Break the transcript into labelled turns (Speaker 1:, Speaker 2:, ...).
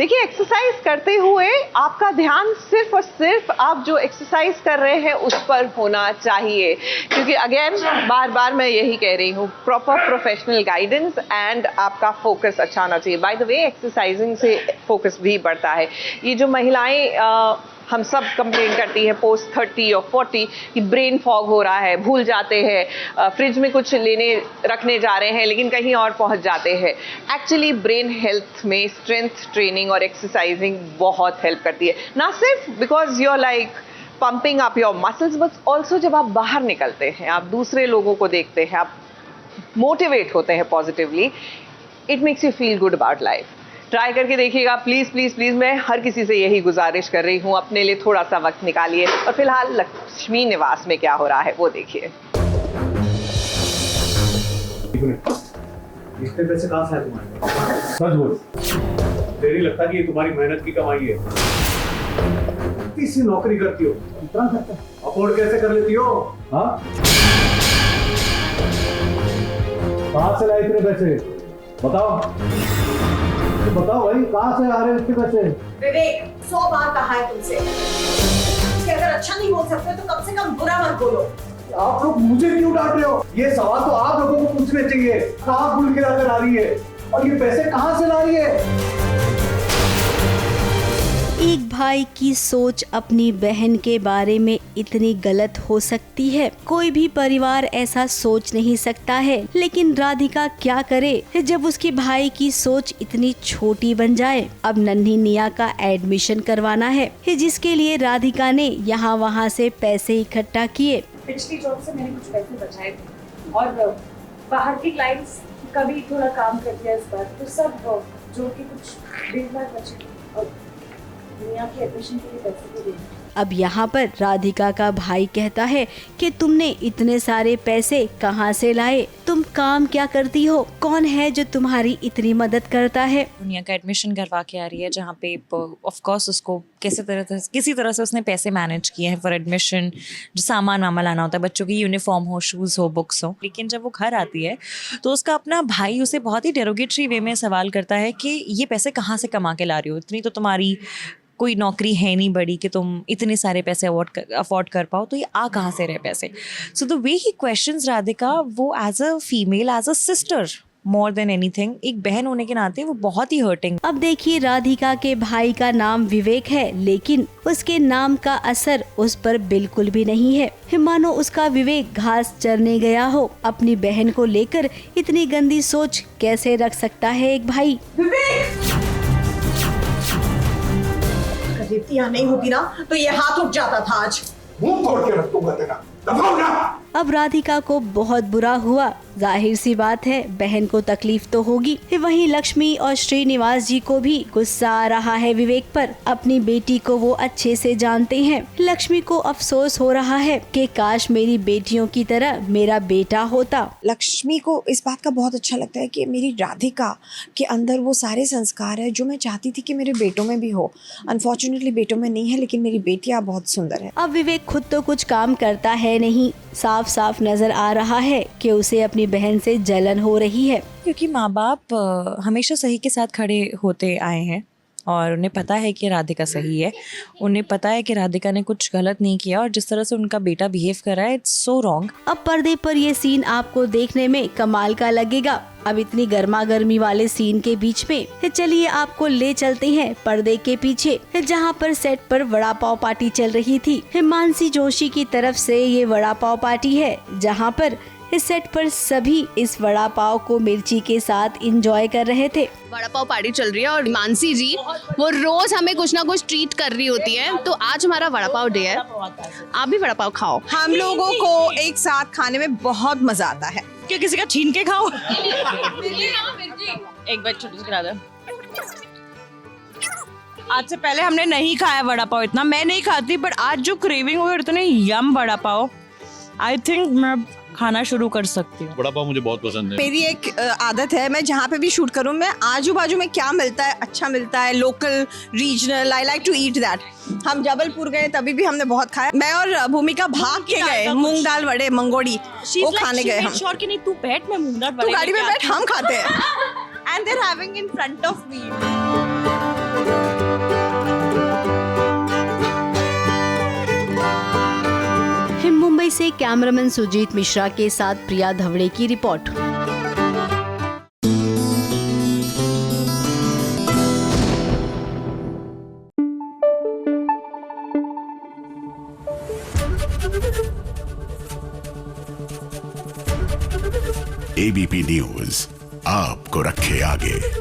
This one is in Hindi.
Speaker 1: देखिए, एक्सरसाइज करते हुए आपका ध्यान सिर्फ और सिर्फ आप जो एक्सरसाइज कर रहे हैं उस पर होना चाहिए, क्योंकि अगेन बार बार मैं यही कह रही हूँ, प्रॉपर प्रोफेशनल गाइडेंस एंड आपका फोकस अच्छा होना चाहिए। बाय द वे, एक्सरसाइजिंग से फोकस भी बढ़ता है। ये जो महिलाएं हम सब कंप्लेन करती है पोस्ट 30 और 40 कि ब्रेन फॉग हो रहा है, भूल जाते हैं, फ्रिज में कुछ लेने रखने जा रहे हैं लेकिन कहीं और पहुंच जाते हैं। एक्चुअली ब्रेन हेल्थ में स्ट्रेंथ ट्रेनिंग और एक्सरसाइजिंग बहुत हेल्प करती है, ना सिर्फ because you are like pumping up your muscles, but also जब आप बाहर निकलते हैं, आप दूसरे लोगों को देखते हैं, आप मोटिवेट होते हैं positively, it makes you feel good about life. Try करके देखिएगा प्लीज़ प्लीज़ प्लीज़। मैं हर किसी से यही गुजारिश कर रही हूँ, अपने लिए थोड़ा सा वक्त निकालिए। और फिलहाल लक्ष्मी निवास में क्या हो रहा है वो देखिए।
Speaker 2: इतने पैसे कहाँ से आए तुम्हारे? सच बोल, तेरी लगता कि ये तुम्हारी मेहनत की कमाई है? किसी नौकरी करती हो, इतना खर्चा अफोर्ड कैसे कर लेती हो? हाँ, कहाँ से लाए इतने पैसे? बताओ तो बताओ भाई, कहाँ से आ रहे हैं इसके पैसे?
Speaker 3: विवेक, 100 बार कहा है तुमसे कि अगर अच्छा नहीं बोल सकते तो कम से कम बुरा मत बोलो।
Speaker 2: आप लोग मुझे क्यों डांट रहे हो? ये सवाल तो आप लोगों को पूछने चाहिए। कहाँ भूल के लाकर आ रही है और ये पैसे कहाँ से ला रही है?
Speaker 4: एक भाई की सोच अपनी बहन के बारे में इतनी गलत हो सकती है, कोई भी परिवार ऐसा सोच नहीं सकता है। लेकिन राधिका क्या करे जब उसके भाई की सोच इतनी छोटी बन जाए। अब नन्ही निया का एडमिशन करवाना है, जिसके लिए राधिका ने यहाँ वहाँ से पैसे इकट्ठा किए।
Speaker 3: पिछली जॉब से मैंने कुछ पैसे बचाए थे और बाहर की क्लाइंट्स का भी थोड़ा काम कर दिया इस बार, तो सब जोड़ के कुछ 1.5 लाख बचे और निया के एडमिशन के लिए पैसे भी देने।
Speaker 4: अब यहाँ पर राधिका का भाई कहता है कि तुमने इतने सारे पैसे कहाँ से लाए, तुम काम क्या करती हो, कौन है जो तुम्हारी इतनी मदद करता है।
Speaker 5: दुनिया का एडमिशन करवा के आ रही है, जहाँ पे ऑफ कोर्स उसको किसी तरह से उसने पैसे मैनेज किए हैं फॉर एडमिशन, जो सामान वामान लाना होता है, बच्चों की यूनिफॉर्म हो, शूज़ हो, बुक्स हो। लेकिन जब वो घर आती है तो उसका अपना भाई उसे बहुत ही डेरोगेटरी वे में सवाल करता है कि ये पैसे कहाँ से कमा के ला रही हो, इतनी तो तुम्हारी कोई नौकरी है नहीं बड़ी कि तुम इतने सारे पैसे अफोर्ड कर पाओ, तो ये आ कहाँ से रहे पैसे। So the way he questions Radhika, वो as a female, as a sister more than anything, एक बहन होने के नाते वो बहुत ही हर्टिंग।
Speaker 4: अब देखिए, राधिका के भाई का नाम विवेक है, लेकिन उसके नाम का असर उस पर बिल्कुल भी नहीं है। मानो उसका विवेक घास चरने गया हो। अपनी बहन को लेकर इतनी गंदी सोच कैसे रख सकता है एक भाई।
Speaker 3: दीप्ति यहाँ नहीं होती ना तो ये हाथ उठ जाता था आज।
Speaker 2: मुंह तोड़ के रख दूंगा तेरा, दबाओ ना।
Speaker 4: अब राधिका को बहुत बुरा हुआ। जाहिर सी बात है, बहन को तकलीफ तो होगी। वहीं लक्ष्मी और श्रीनिवास जी को भी गुस्सा आ रहा है विवेक पर। अपनी बेटी को वो अच्छे से जानते हैं। लक्ष्मी को अफसोस हो रहा है कि काश मेरी बेटियों की तरह मेरा बेटा होता।
Speaker 6: लक्ष्मी को इस बात का बहुत अच्छा लगता है कि मेरी राधिका के अंदर वो सारे संस्कार है जो मैं चाहती थी कि मेरे बेटों में भी हो। अनफॉर्चुनेटली बेटों में नहीं है, लेकिन मेरी बेटियां बहुत सुंदर है।
Speaker 4: अब विवेक खुद तो कुछ काम करता है नहीं। साफ साफ नजर आ रहा है कि उसे अपनी बहन से जलन हो रही है,
Speaker 5: क्योंकि माँ बाप हमेशा सही के साथ खड़े होते आए हैं और उन्हें पता है कि राधिका सही है, उन्हें पता है कि राधिका ने कुछ गलत नहीं किया, और जिस तरह से उनका बेटा बिहेव कर रहा है, इट्स सो रॉन्ग।
Speaker 4: अब पर्दे पर ये सीन आपको देखने में कमाल का लगेगा। अब इतनी गर्मा गर्मी वाले सीन के बीच में चलिए आपको ले चलते हैं पर्दे के पीछे, जहां पर सेट पर वड़ा पाव पार्टी चल रही थी। मानसी जोशी की तरफ से ये वड़ा पाव पार्टी है, जहां पर इस सेट पर सभी इस वड़ा पाव को मिर्ची के साथ एंजॉय कर रहे थे।
Speaker 7: वड़ा पाव पार्टी चल रही है और मानसी जी वो रोज हमें कुछ ना कुछ ट्रीट कर रही होती है, तो आज हमारा वड़ा पाव डे है। आप भी वड़ा पाव खाओ।
Speaker 3: हम लोगों को एक साथ खाने में बहुत मजा आता है।
Speaker 5: क्या किसी का छीन के खाओ? एक बार छोटी सी खिला दो।
Speaker 8: आज से पहले हमने नहीं खाया वड़ा पाव इतना, मैं नहीं खाती, बट आज जो क्रेविंग हुई इतने यम वड़ा पाव, आई थिंक मैं खाना शुरू कर सकती हूँ।
Speaker 9: वड़ा पाव मुझे बहुत पसंद है।
Speaker 3: मेरी एक आदत है, मैं जहाँ पे भी शूट करूँ, मैं आजू बाजू में क्या मिलता है अच्छा मिलता है, local, regional, I like to eat that. हम जबलपुर गए तभी भी हमने बहुत खाया। मैं और भूमिका भाग के गए मूंग दाल वड़े मंगोड़ी, वो खाने गए हम।
Speaker 8: श्योर कि नहीं तू बैठ, मैं मूंग दाल
Speaker 3: तू गाड़ी में बैठ, हम खाते हैं।
Speaker 8: And they are having in front of me.
Speaker 4: से कैमरामैन सुजीत मिश्रा के साथ प्रिया धवड़े की रिपोर्ट।
Speaker 9: ABP न्यूज़ आपको रखे आगे।